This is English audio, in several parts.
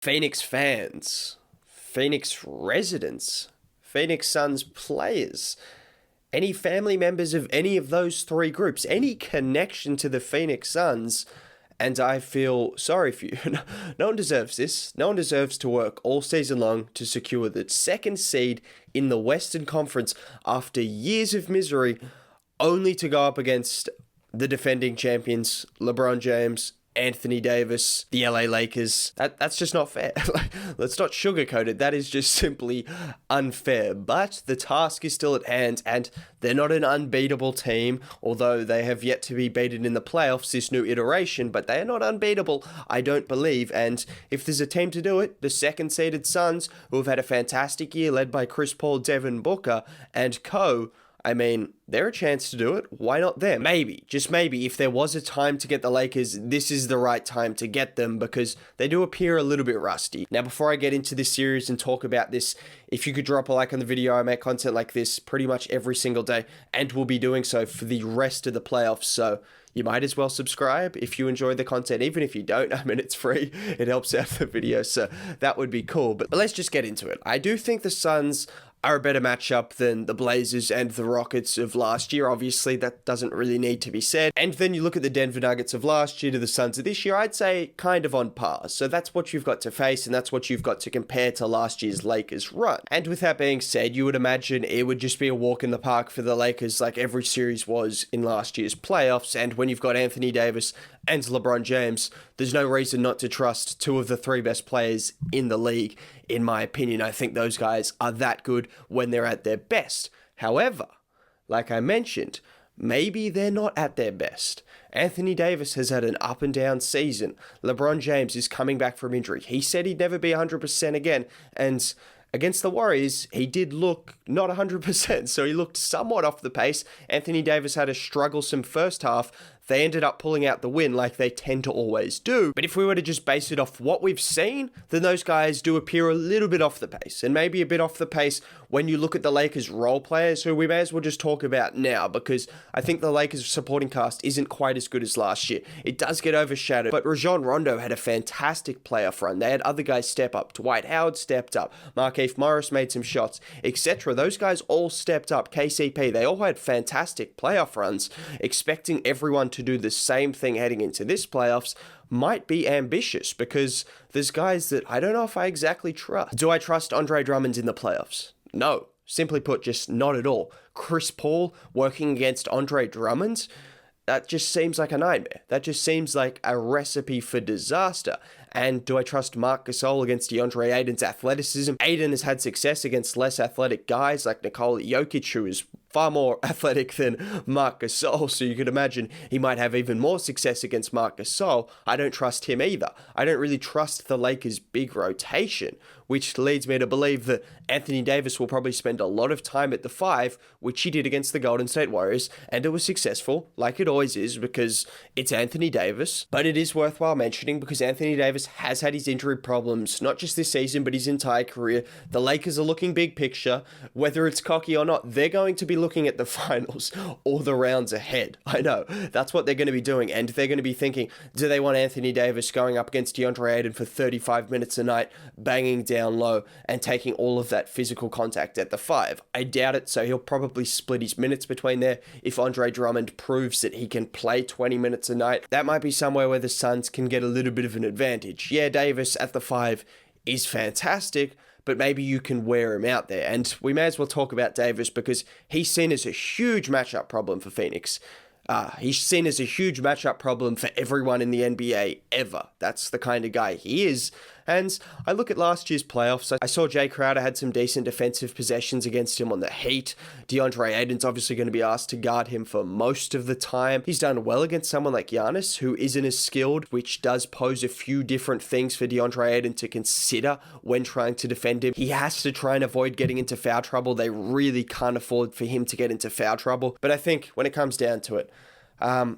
Phoenix fans, Phoenix residents, Phoenix Suns players, any family members of any of those three groups, any connection to the Phoenix Suns, and I feel sorry for you. No one deserves this. No one deserves to work all season long to secure the second seed in the Western Conference after years of misery, only to go up against the defending champions, LeBron James, Anthony Davis, the LA Lakers. That's just not fair. Let's not sugarcoat it. That is just simply unfair. But the task is still at hand, and they're not an unbeatable team, although they have yet to be beaten in the playoffs, this new iteration, but they are not unbeatable, I don't believe. And if there's a team to do it, the second-seeded Suns, who have had a fantastic year led by Chris Paul, Devin Booker, and co., I mean, they're a chance to do it. Why not them? Maybe, just maybe, if there was a time to get the Lakers, this is the right time to get them because they do appear a little bit rusty. Now, before I get into this series and talk about this, if you could drop a like on the video, I make content like this pretty much every single day and will be doing so for the rest of the playoffs. So you might as well subscribe if you enjoy the content. Even if you don't, I mean, it's free. It helps out the video, so that would be cool. But let's just get into it. I do think the Suns are a better matchup than the Blazers and the Rockets of last year. Obviously, that doesn't really need to be said. And then you look at the Denver Nuggets of last year to the Suns of this year, I'd say kind of on par. So that's what you've got to face, and that's what you've got to compare to last year's Lakers run. And with that being said, you would imagine it would just be a walk in the park for the Lakers like every series was in last year's playoffs. And when you've got Anthony Davis and LeBron James, there's no reason not to trust two of the three best players in the league. In my opinion, I think those guys are that good when they're at their best. However, like I mentioned, maybe they're not at their best. Anthony Davis has had an up and down season. LeBron James is coming back from injury. He said he'd never be 100% again, and against the Warriors, he did look not 100%, so he looked somewhat off the pace. Anthony Davis had a strugglesome first half. They ended up pulling out the win like they tend to always do. But if we were to just base it off what we've seen, then those guys do appear a little bit off the pace, and maybe a bit off the pace when you look at the Lakers role players, who we may as well just talk about now, because I think the Lakers supporting cast isn't quite as good as last year. It does get overshadowed, but Rajon Rondo had a fantastic playoff run. They had other guys step up. Dwight Howard stepped up. Markieff Morris made some shots, etc. Those guys all stepped up. KCP, they all had fantastic playoff runs. Expecting everyone to do the same thing heading into this playoffs might be ambitious, because there's guys that I don't know if I exactly trust. Do I trust Andre Drummond in the playoffs? No. Simply put, just not at all. Chris Paul working against Andre Drummond? That just seems like a nightmare. That just seems like a recipe for disaster. And do I trust Marc Gasol against DeAndre Ayton's athleticism? Ayton has had success against less athletic guys like Nikola Jokic, who is far more athletic than Marc Gasol, so you could imagine he might have even more success against Marc Gasol. I don't trust him either. I don't really trust the Lakers' big rotation, which leads me to believe that Anthony Davis will probably spend a lot of time at the 5, which he did against the Golden State Warriors, and it was successful, like it always is, because it's Anthony Davis. But it is worthwhile mentioning, because Anthony Davis has had his injury problems, not just this season, but his entire career. The Lakers are looking big picture. Whether it's cocky or not, they're going to be looking at the finals or the rounds ahead. I know, that's what they're going to be doing, and they're going to be thinking, do they want Anthony Davis going up against DeAndre Ayton for 35 minutes a night, banging down low, and taking all of that physical contact at the 5? I doubt it, so he'll probably split his minutes between there. If Andre Drummond proves that he can play 20 minutes a night, that might be somewhere where the Suns can get a little bit of an advantage. Yeah, Davis at the 5 is fantastic, but maybe you can wear him out there. And we may as well talk about Davis, because he's seen as a huge matchup problem for Phoenix. He's seen as a huge matchup problem for everyone in the NBA ever. That's the kind of guy he is. And I look at last year's playoffs. I saw Jay Crowder had some decent defensive possessions against him on the Heat. DeAndre Ayton's obviously going to be asked to guard him for most of the time. He's done well against someone like Giannis, who isn't as skilled, which does pose a few different things for DeAndre Ayton to consider when trying to defend him. He has to try and avoid getting into foul trouble. They really can't afford for him to get into foul trouble. But I think when it comes down to it,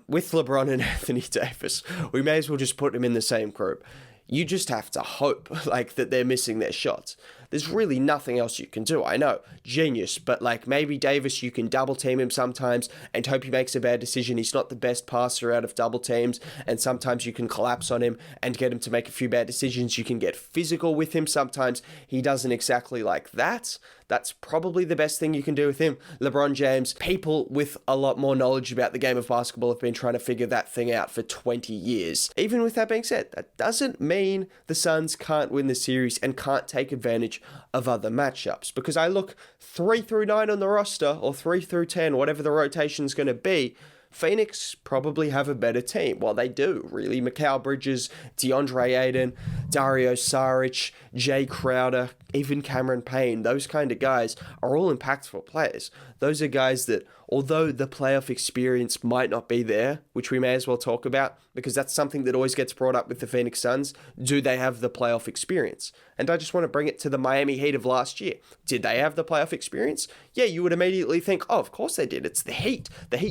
with LeBron and Anthony Davis, we may as well just put them in the same group. You just have to hope that they're missing their shots. there's really nothing else you can do. I know, genius, but like maybe Davis, you can double team him sometimes and hope he makes a bad decision. He's not the best passer out of double teams, and sometimes you can collapse on him and get him to make a few bad decisions. You can get physical with him. Sometimes he doesn't exactly like that. That's probably the best thing you can do with him. LeBron James, people with a lot more knowledge about the game of basketball have been trying to figure that thing out for 20 years. Even with that being said, that doesn't mean the Suns can't win the series and can't take advantage of other matchups. Because I look 3 through 9 on the roster, or 3 through 10, whatever the rotation's going to be, Phoenix probably have a better team. Well, they do, really. Mikal Bridges, DeAndre Ayton, Dario Saric, Jay Crowder, even Cameron Payne, those kind of guys are all impactful players. Those are guys that, although the playoff experience might not be there, which we may as well talk about, because that's something that always gets brought up with the Phoenix Suns, do they have the playoff experience? And I just want to bring it to the Miami Heat of last year. Did they have the playoff experience? Yeah, you would immediately think, oh, of course they did. It's the Heat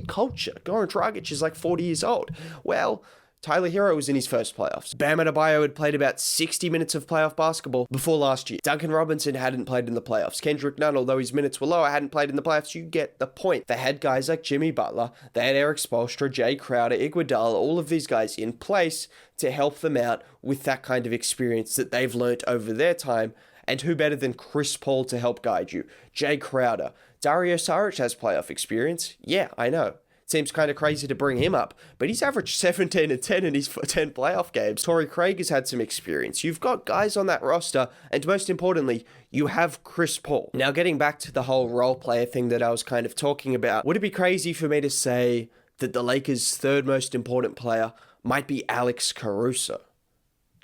culture. Goran Dragic is like 40 years old. Well, Tyler Hero was in his first playoffs. Bam Adebayo had played about 60 minutes of playoff basketball before last year. Duncan Robinson hadn't played in the playoffs. Kendrick Nunn, although his minutes were lower, hadn't played in the playoffs. You get the point. They had guys like Jimmy Butler, they had Eric Spoelstra, Jay Crowder, Iguodala, all of these guys in place to help them out with that kind of experience that they've learnt over their time. And who better than Chris Paul to help guide you? Jay Crowder. Dario Saric has playoff experience. Yeah, I know. Seems kind of crazy to bring him up, but he's averaged 17 and 10 in his 10 playoff games. Torrey Craig has had some experience. You've got guys on that roster, and most importantly, you have Chris Paul. Now, getting back to the whole role player thing that I was kind of talking about, would it be crazy for me to say that the Lakers' third most important player might be Alex Caruso?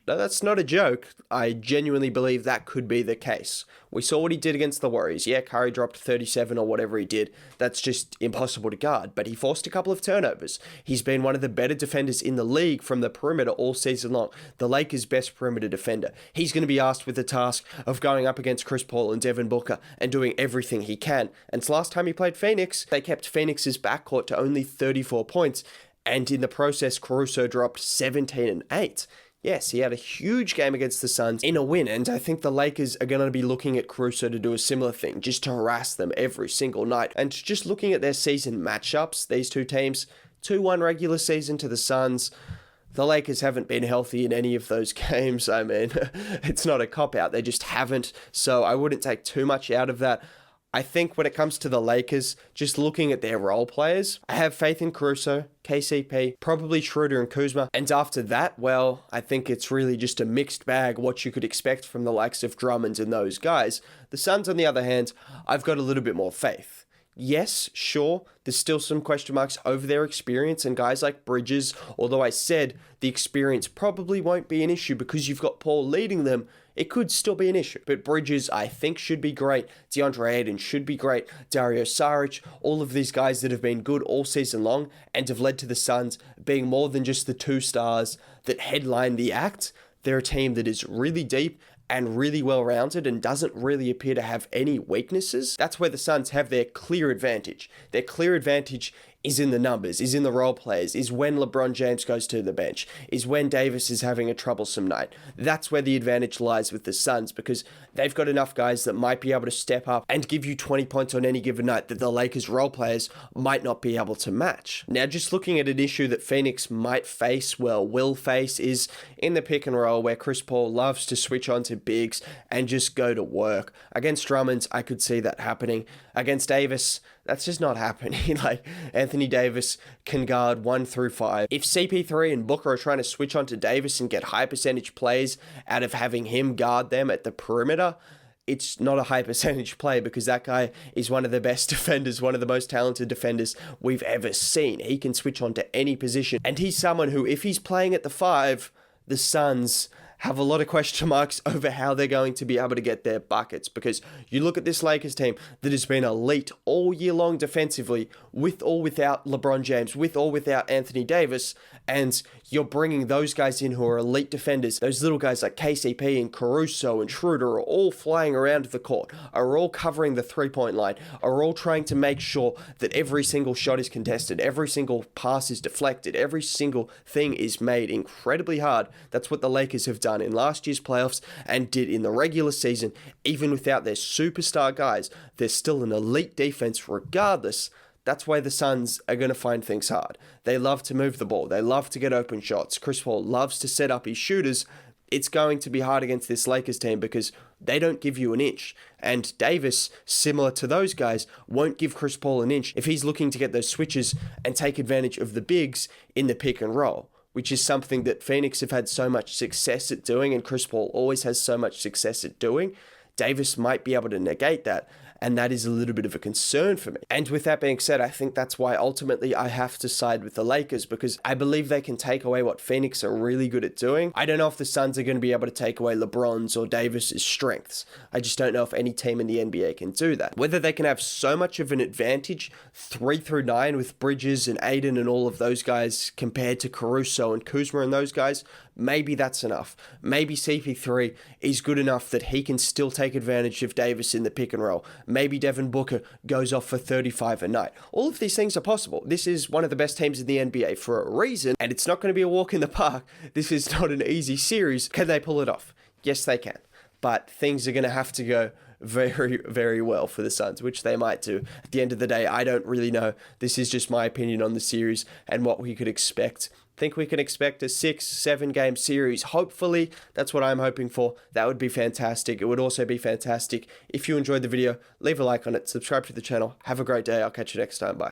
No, that's not a joke. I genuinely believe that could be the case. We saw what he did against the Warriors. Yeah, Curry dropped 37 or whatever he did. That's just impossible to guard. But he forced a couple of turnovers. He's been one of the better defenders in the league from the perimeter all season long. The Lakers' best perimeter defender. He's going to be asked with the task of going up against Chris Paul and Devin Booker and doing everything he can. And last time he played Phoenix, they kept Phoenix's backcourt to only 34 points. And in the process, Caruso dropped 17 and 8. Yes, he had a huge game against the Suns in a win, and I think the Lakers are going to be looking at Caruso to do a similar thing, just to harass them every single night. And just looking at their season matchups, these two teams, 2-1 regular season to the Suns. The Lakers haven't been healthy in any of those games. I mean, it's not a cop-out. They just haven't, so I wouldn't take too much out of that. I think when it comes to the Lakers, just looking at their role players, I have faith in Caruso, KCP, probably Schroeder and Kuzma. And after that, well, I think it's really just a mixed bag what you could expect from the likes of Drummond and those guys. The Suns, on the other hand, I've got a little bit more faith. Yes, sure, there's still some question marks over their experience and guys like Bridges, although I said the experience probably won't be an issue because you've got Paul leading them. It could still be an issue. But Bridges, I think, should be great. DeAndre Ayton should be great. Dario Saric, all of these guys that have been good all season long and have led to the Suns being more than just the two stars that headline the act. They're a team that is really deep and really well-rounded and doesn't really appear to have any weaknesses. That's where the Suns have their clear advantage. Their clear advantage is in the numbers, is in the role players, is when LeBron James goes to the bench, is when Davis is having a troublesome night. That's where the advantage lies with the Suns because they've got enough guys that might be able to step up and give you 20 points on any given night that the Lakers role players might not be able to match. Now, just looking at an issue that Phoenix might face, well, will face, is in the pick and roll where Chris Paul loves to switch on to bigs and just go to work. Against Drummond, I could see that happening. Against Davis, that's just not happening. Like, Anthony Davis can guard 1 through 5. If CP3 and Booker are trying to switch onto Davis and get high percentage plays out of having him guard them at the perimeter, it's not a high percentage play because that guy is one of the best defenders, one of the most talented defenders we've ever seen. He can switch onto any position. And he's someone who, if he's playing at the 5, the Suns have a lot of question marks over how they're going to be able to get their buckets because you look at this Lakers team that has been elite all year long defensively with or without LeBron James, with or without Anthony Davis, and you're bringing those guys in who are elite defenders. Those little guys like KCP and Caruso and Schroeder are all flying around the court, are all covering the three-point line, are all trying to make sure that every single shot is contested, every single pass is deflected, every single thing is made incredibly hard. That's what the Lakers have done in last year's playoffs and did in the regular season. Even without their superstar guys, they're still an elite defense regardless. That's why the Suns are going to find things hard. They love to move the ball. They love to get open shots. Chris Paul loves to set up his shooters. It's going to be hard against this Lakers team because they don't give you an inch. And Davis, similar to those guys, won't give Chris Paul an inch if he's looking to get those switches and take advantage of the bigs in the pick and roll, which is something that Phoenix have had so much success at doing and Chris Paul always has so much success at doing. Davis might be able to negate that, and that is a little bit of a concern for me. And with that being said, I think that's why ultimately I have to side with the Lakers, because I believe they can take away what Phoenix are really good at doing. I don't know if the Suns are going to be able to take away LeBron's or Davis's strengths. I just don't know if any team in the NBA can do that. Whether they can have so much of an advantage 3 through 9 with Bridges and Aiden and all of those guys compared to Caruso and Kuzma and those guys, maybe that's enough. Maybe CP3 is good enough that he can still take advantage of Davis in the pick and roll. Maybe Devin Booker goes off for 35 a night. All of these things are possible. This is one of the best teams in the NBA for a reason, and it's not going to be a walk in the park. This is not an easy series. Can they pull it off? Yes, they can. But things are going to have to go very, very well for the Suns, which they might do. At the end of the day, I don't really know. This is just my opinion on the series and what we could expect. Think we can expect a 6-7 game series. Hopefully, that's what I'm hoping for. That would be fantastic. It would also be fantastic if you enjoyed the video. Leave a like on it, subscribe to the channel. Have a great day. I'll catch you next time. Bye.